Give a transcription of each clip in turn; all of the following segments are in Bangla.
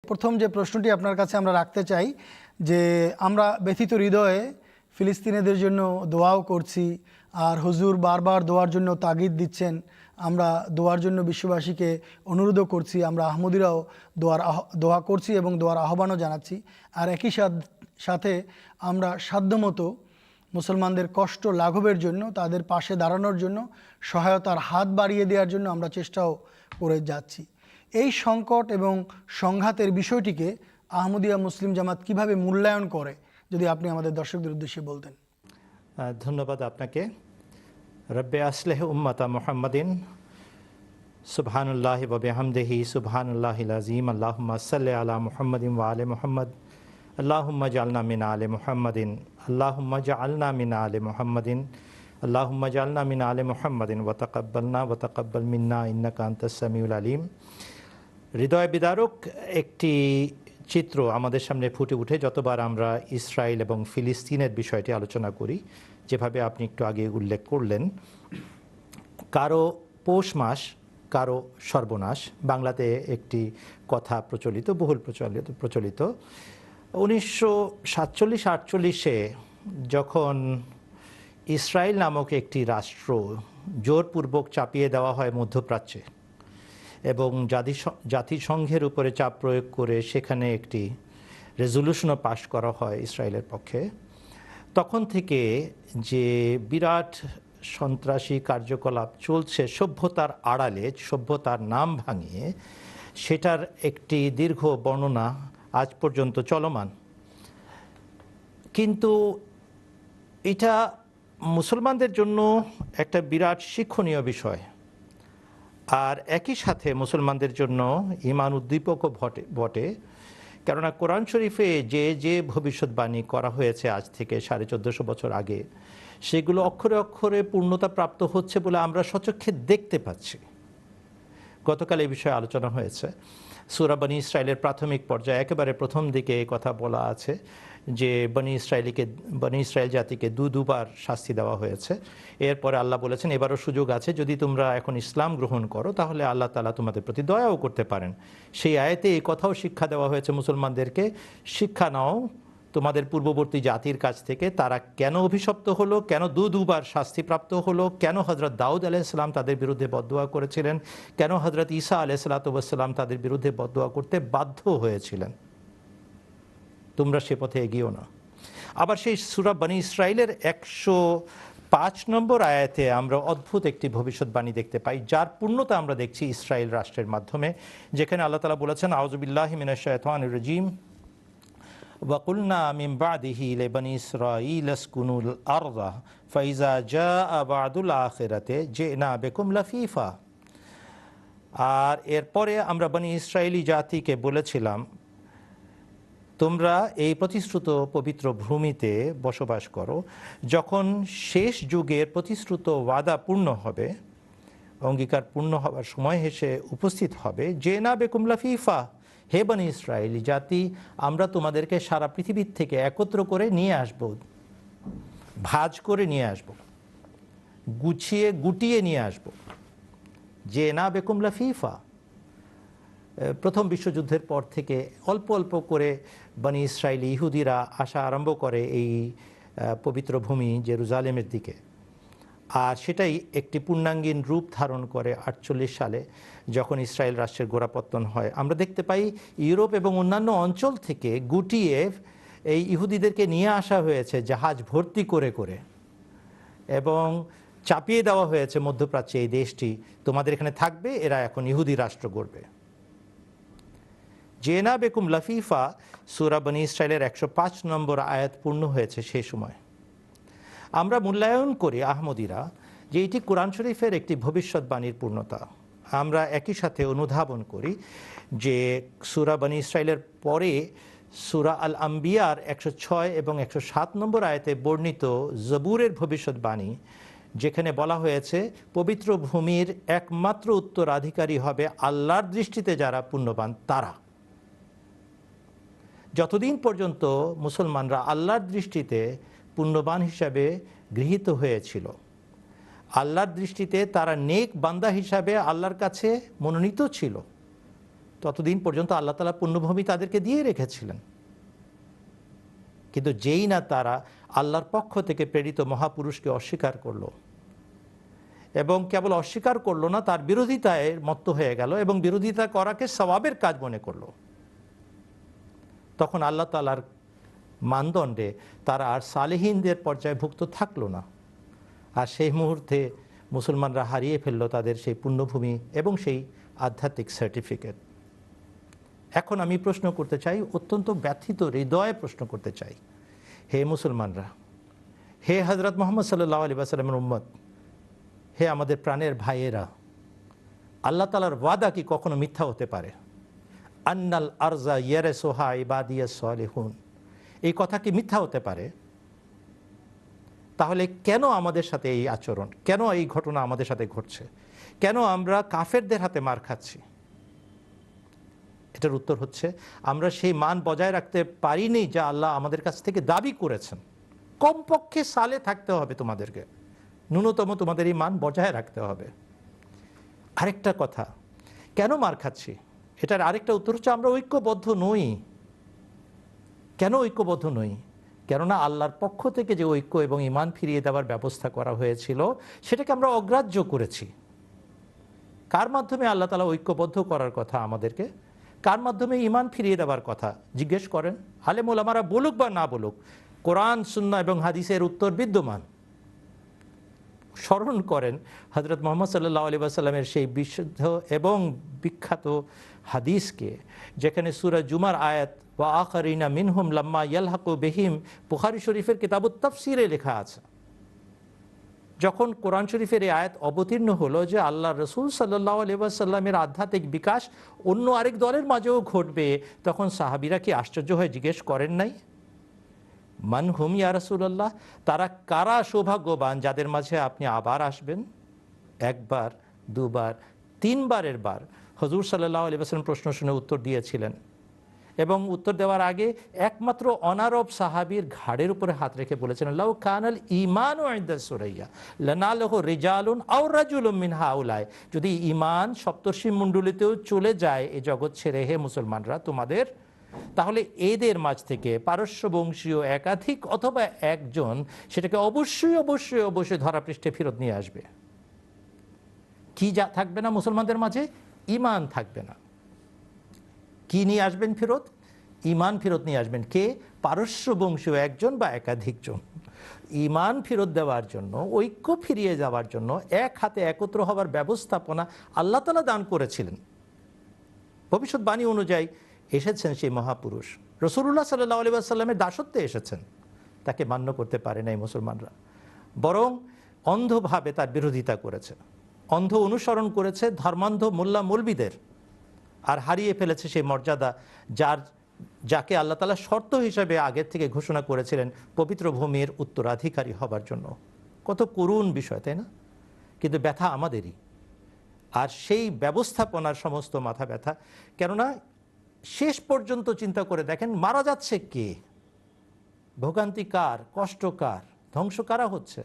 প্রথম যে প্রশ্নটি আপনার কাছে আমরা রাখতে চাই যে আমরা ব্যথিত হৃদয়ে ফিলিস্তিনিদের জন্য দোয়াও করছি, আর হুজুর বারবার দোয়ার জন্য তাগিদ দিচ্ছেন। আমরা দোয়ার জন্য বিশ্ববাসীকে অনুরোধও করছি, আমরা আহমদিরাও দোয়া করছি এবং দোয়ার আহ্বানও জানাচ্ছি। আর একই সাথে আমরা সাধ্যমতো মুসলমানদের কষ্ট লাঘবের জন্য, তাদের পাশে দাঁড়ানোর জন্য, সহায়তার হাত বাড়িয়ে দেওয়ার জন্য আমরা চেষ্টাও করে যাচ্ছি। এই সংকট এবং সংঘাতের বিষয়টিকে আহমদিয়া মুসলিম জামাত কিভাবে মূল্যায়ন করে, যদি আপনি আমাদের দর্শকদের উদ্দেশ্যে বলতেন। ধন্যবাদ আপনাকে। রব্বে আসলেহ উম্মাতা মুহাম্মাদিন, সুবহানাল্লাহি ওয়া বিহামদিহি, সুবহানাল্লাহিল আযীম, আল্লাহুম্মা সাল্লি আলা মুহাম্মাদিন ওয়া আলি মুহাম্মাদ, আল্লাহুম্মা জাআলনা মিন আলি মুহাম্মাদিন, আল্লাহুম্মা জাআলনা মিন আলি মুহাম্মাদিন, আল্লাহুম্মা জাআলনা মিন আলি মুহাম্মাদিন ওয়া তাকাব্বাল মিন্না ইন্নাকা আনতাস সামিউল আলিম। হৃদয় বিদারক একটি চিত্র আমাদের সামনে ফুটে উঠে যতবার আমরা ইসরায়েল এবং ফিলিস্তিনের বিষয়টি আলোচনা করি। যেভাবে আপনি একটু আগে উল্লেখ করলেন, কারো পৌষ মাস, কারো সর্বনাশ, বাংলাতে একটি কথা প্রচলিত, বহুল প্রচলিত। 1947-48-এ যখন ইসরায়েল নামক একটি রাষ্ট্র জোরপূর্বক চাপিয়ে দেওয়া হয় মধ্যপ্রাচ্যে এবং জাতিসংঘের উপরে চাপ প্রয়োগ করে সেখানে একটি রেজলিউশনও পাশ করা হয় ইসরায়েলের পক্ষে, তখন থেকে যে বিরাট সন্ত্রাসী কার্যকলাপ চলছে সভ্যতার আড়ালে, সভ্যতার নাম ভাঙিয়ে, সেটার একটি দীর্ঘ বর্ণনা আজ পর্যন্ত চলমান। কিন্তু এটা মুসলমানদের জন্য একটা বিরাট শিক্ষণীয় বিষয়, আর একই সাথে মুসলমানদের জন্য ঈমান উদ্দীপকও বটে। কেননা কোরআন শরীফে যে ভবিষ্যৎবাণী করা হয়েছে আজ থেকে 1450 বছর আগে, সেগুলো অক্ষরে অক্ষরে পূর্ণতা প্রাপ্ত হচ্ছে বলে আমরা স্বচক্ষে দেখতে পাচ্ছি। গতকাল এই বিষয়ে আলোচনা হয়েছে। সূরা বনী ইসরায়েলের প্রাথমিক পর্যায়ে একেবারে প্রথম দিকে এই কথা বলা আছে যে বনী ইসরায়েল জাতিকে দুবার শাস্তি দেওয়া হয়েছে। এরপরে আল্লাহ বলেছেন এবারও সুযোগ আছে, যদি তোমরা এখন ইসলাম গ্রহণ করো তাহলে আল্লাহ তাআলা তোমাদের প্রতি দয়াও করতে পারেন। সেই আয়াতে এই কথাও শিক্ষা দেওয়া হয়েছে মুসলমানদেরকে, শিক্ষা নাও তোমাদের পূর্ববর্তী জাতির কাছ থেকে, তারা কেন অভিশপ্ত হলো, কেন দুবার শাস্তিপ্রাপ্ত হলো, কেন হযরত দাউদ আলাইহিস সালাম তাদের বিরুদ্ধে বদদুয়া করেছিলেন, কেন হযরত ঈসা আলাইহিস সালাম তাদের বিরুদ্ধে বদদুয়া করতে বাধ্য হয়েছিলেন। তোমরা সে পথে এগিয়েও না। আবার সেই সূরা বনী ইসরায়েলের 105 নম্বর আয়াতে আমরা অদ্ভুত একটি ভবিষ্যৎবাণী দেখতে পাই, যার পূর্ণতা আমরা দেখছি ইসরায়েল রাষ্ট্রের মাধ্যমে, যেখানে আল্লাহ তাআলা বলেছেন আউযু বিল্লাহি মিনাশ শাইতানির রাজীম ওয়া কুলনা মিন বাদিহি লিবানি ইসরাঈল আসকুনুল আরযা ফাইজা জাআ বা'দুল আখিরাতি জিনা বিকুম লাফিফা। আর এরপরে আমরা বনী ইসরায়েলি জাতিকে বলেছিলাম তোমরা এই প্রতিশ্রুত পবিত্র ভূমিতে বসবাস করো, যখন শেষ যুগের প্রতিশ্রুত ওয়াদা পূর্ণ হবে, অঙ্গীকার পূর্ণ হবার সময় এসে উপস্থিত হবে, জিনা বিকুম লাফিফা, হে বনী ইসরায়েলি জাতি, আমরা তোমাদেরকে সারা পৃথিবীর থেকে একত্র করে নিয়ে আসব, ভাঁজ করে নিয়ে আসব, গুটিয়ে নিয়ে আসব। জিনা বিকুম লাফিফা। প্রথম বিশ্বযুদ্ধের পর থেকে অল্প অল্প করে বনী ইসরায়েলি ইহুদিরা আসা আরম্ভ করে এই পবিত্র ভূমি জেরুজালেমের দিকে, আর সেটাই একটি পূর্ণাঙ্গীন রূপ ধারণ করে 48 সালে যখন ইসরায়েল রাষ্ট্রের গোড়াপত্তন হয়। আমরা দেখতে পাই ইউরোপ এবং অন্যান্য অঞ্চল থেকে গুটিয়ে এই ইহুদিদেরকে নিয়ে আসা হয়েছে জাহাজ ভর্তি করে করে, এবং চাপিয়ে দেওয়া হয়েছে মধ্যপ্রাচ্যে এই দেশটি তোমাদের এখানে থাকবে, এরা এখন ইহুদি রাষ্ট্র গড়বে। জিনা বিকুম লাফিফা সূরা বনী ইসরায়েলের 105 নম্বর আয়াত পূর্ণ হয়েছে সেই সময়। আমরা মূল্যায়ন করি আহমদিরা যে এটি কোরআন শরীফের একটি ভবিষ্যৎবাণীর পূর্ণতা। আমরা একই সাথে অনুধাবন করি যে সূরা বনী ইসরায়েলের পরে সূরা আল আম্বিয়ার 106 এবং 107 নম্বর আয়াতে বর্ণিত জবুরের ভবিষ্যৎবাণী, যেখানে বলা হয়েছে পবিত্র ভূমির একমাত্র উত্তরাধিকারী হবে আল্লাহর দৃষ্টিতে যারা পুণ্যবান তারা। যতদিন পর্যন্ত মুসলমানরা আল্লাহর দৃষ্টিতে পুণ্যবান হিসাবে গৃহীত হয়েছিল, আল্লাহর দৃষ্টিতে তারা নেক বান্দা হিসাবে আল্লাহর কাছে মনোনীত ছিল, ততদিন পর্যন্ত আল্লাহ তাআলা পুণ্যভূমি তাদেরকে দিয়ে রেখেছিলেন। কিন্তু যেই না তারা আল্লাহর পক্ষ থেকে প্রেরিত মহাপুরুষকে অস্বীকার করলো, এবং কেবল অস্বীকার করলো না, তার বিরোধিতায় মত্ত হয়ে গেল এবং বিরোধিতা করাকে সওয়াবের কাজ মনে করলো, তখন আল্লাহ তাআলার মানদণ্ডে তারা আর সালেহীনদের পর্যায়ভুক্ত থাকলো না। আর সেই মুহূর্তে মুসলমানরা হারিয়ে ফেললো তাদের সেই পুণ্যভূমি এবং সেই আধ্যাত্মিক সার্টিফিকেট। এখন আমি প্রশ্ন করতে চাই, অত্যন্ত ব্যথিত হৃদয়ে প্রশ্ন করতে চাই, হে মুসলমানরা, হে হযরত মুহাম্মদ সাল্লাল্লাহু আলাইহি ওয়াসাল্লামের উম্মত, হে আমাদের প্রাণের ভাইয়েরা, আল্লাহ তাআলার ওয়াদা কি কখনো মিথ্যা হতে পারে? আন্নাল আরজা ইয়ারসুহা ইবাদিয়াস সালিহুন, এই কথা কি মিথ্যা হতে পারে? তাহলে কেন আমাদের সাথে এই আচরণ, কেন এই ঘটনা আমাদের সাথে ঘটছে, কেন আমরা কাফেরদের হাতে মার খাচ্ছি? এটার উত্তর হচ্ছে, আমরা সেই মান বজায় রাখতে পারিনি যা আল্লাহ আমাদের কাছ থেকে দাবি করেছেন। কমপক্ষে সালে থাকতে হবে তোমাদেরকে, ন্যূনতম তোমাদের এই মান বজায় রাখতে হবে। আরেকটা কথা, কেন মার খাচ্ছি, এটার আরেকটা উত্তর হচ্ছে, আমরা ঐক্যবদ্ধ নই। কেন ঐক্যবদ্ধ নই? কেননা আল্লাহর পক্ষ থেকে যে ঐক্য এবং ঈমান ফিরিয়ে দেওয়ার ব্যবস্থা করা হয়েছিল সেটাকে আমরা অগ্রাহ্য করেছি। কার মাধ্যমে আল্লাহ তাআলা ঐক্যবদ্ধ করার কথা আমাদেরকে, কার মাধ্যমে ঈমান ফিরিয়ে দেওয়ার কথা জিজ্ঞেস করেন। আলেম ওলামারা বলুক বা না বলুক, কোরআন, সুন্নাহ এবং হাদিসের উত্তর বিদ্যমান। স্মরণ করেন হযরত মুহাম্মদ সাল্লাল্লাহু আলাইহি ওয়াসাল্লামের সেই বিশুদ্ধ এবং বিখ্যাত হাদিসকে, যেখানে সূরা জুমার আয়াত ওয়া আখারিনা মিনহুম লাম্মা ইয়ালহাকু বিহিম, বুখারী শরীফের কিতাবুত তাফসীরে লেখা আছে। যখন কোরআন শরীফের এই আয়াত অবতীর্ণ হলো যে আল্লাহ রাসূল সাল্লাল্লাহু আলাইহি ওয়াসাল্লামের আধ্যাত্মিক বিকাশ অন্য আরেক দলের মাঝেও ঘটবে, তখন সাহাবীরা কি আশ্চর্য হয়ে জিজ্ঞেস করেন নাই, মান হুম ইয়া রাসূলুল্লাহ, তারা কারা সৌভাগ্যবান যাদের মাঝে আপনি আবার আসবেন? একবার, দুবার, তিনবারের বার হুজুর সাল্লাল্লাহু আলাইহি ওয়াসাল্লাম প্রশ্ন শুনে উত্তর দিয়েছিলেন, এবং উত্তর দেওয়ার আগে একমাত্র অনারব সাহাবীর ঘাড়ের উপরে হাত রেখে বলেছিলেন, লাউ কানাল ঈমানু ইনদা সুরাইয়া লানালাহু রিজালুন আও রাজুলুম মিন হাউলাই, যদি ঈমান সপ্তর্ষি মণ্ডলীতেও চলে যায় এই জগৎ ছেড়ে, হে মুসলমানরা তোমাদের, তাহলে এদের মাঝ থেকে পারস্য বংশীয় একাধিক অথবা একজন সেটাকে অবশ্যই অবশ্যই অবশ্যই ধরাপৃষ্ঠে ফেরত নিয়ে আসবে। কি যা থাকবে না মুসলমানদের মাঝে? ঈমান থাকবে না। কি নিয়ে আসবেন ফেরত? ঈমান ফেরত নিয়ে আসবেন। কে? পারস্য বংশীয় একজন বা একাধিকজন। ঈমান ফেরত দেওয়ার জন্য, ঐক্য ফিরিয়ে যাওয়ার জন্য এক হাতে একত্র হওয়ার ব্যবস্থাপনা আল্লাহ তাআলা দান করেছিলেন। ভবিষ্যৎবাণী অনুযায়ী এসেছেন সেই মহাপুরুষ, রাসূলুল্লাহ সাল্লাল্লাহু আলাইহি ওয়াসাল্লামের দাসত্বে এসেছেন, তাকে মান্য করতে পারে নাই মুসলমানরা, বরং অন্ধভাবে তার বিরোধিতা করেছে, অন্ধ অনুসরণ করেছে ধর্মান্ধ মোল্লা মৌলবীদের, আর হারিয়ে ফেলেছে সেই মর্যাদা যাকে আল্লাহ তাআলা শর্ত হিসাবে আগের থেকে ঘোষণা করেছিলেন পবিত্র ভূমির উত্তরাধিকারী হবার জন্য। কত করুণ বিষয়, তাই না? কিন্তু ব্যথা আমাদেরই, আর সেই ব্যবস্থাপনার সমস্ত মাথা ব্যথা। কেননা শেষ পর্যন্ত চিন্তা করে দেখেন, মারা যাচ্ছে কে, ভোগান্তি কার, কষ্ট কার, ধ্বংস কারা হচ্ছে?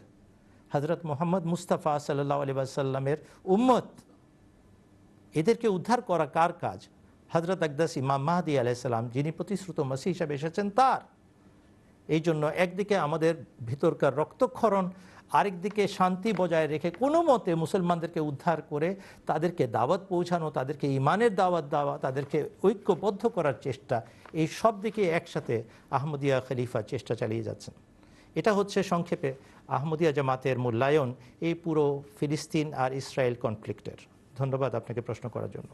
হযরত মুহাম্মদ মুস্তাফা সাল্লাল্লাহু আলাইহি ওয়াসাল্লামের উম্মত। এদেরকে উদ্ধার করা কার কাজ? হযরত আকদাস ইমাম মাহদী আলাইহিস সালাম, যিনি প্রতিশ্রুত মসিহ হিসাবে এসেছেন, তার। এই জন্য একদিকে আমাদের ভিতরকার রক্তক্ষরণ, আরেকদিকে শান্তি বজায় রেখে কোনো মতে মুসলমানদেরকে উদ্ধার করে তাদেরকে দাওয়াত পৌঁছানো, তাদেরকে ঈমানের দাওয়াত দেওয়া, তাদেরকে ঐক্যবদ্ধ করার চেষ্টা, এই সব দিকে একসাথে আহমদিয়া খলিফা চেষ্টা চালিয়ে যাচ্ছেন। এটা হচ্ছে সংক্ষেপে আহমদিয়া জামাতের মূল্যায়ন এই পুরো ফিলিস্তিন আর ইসরায়েল কনফ্লিক্টের। ধন্যবাদ আপনাকে প্রশ্ন করার জন্য।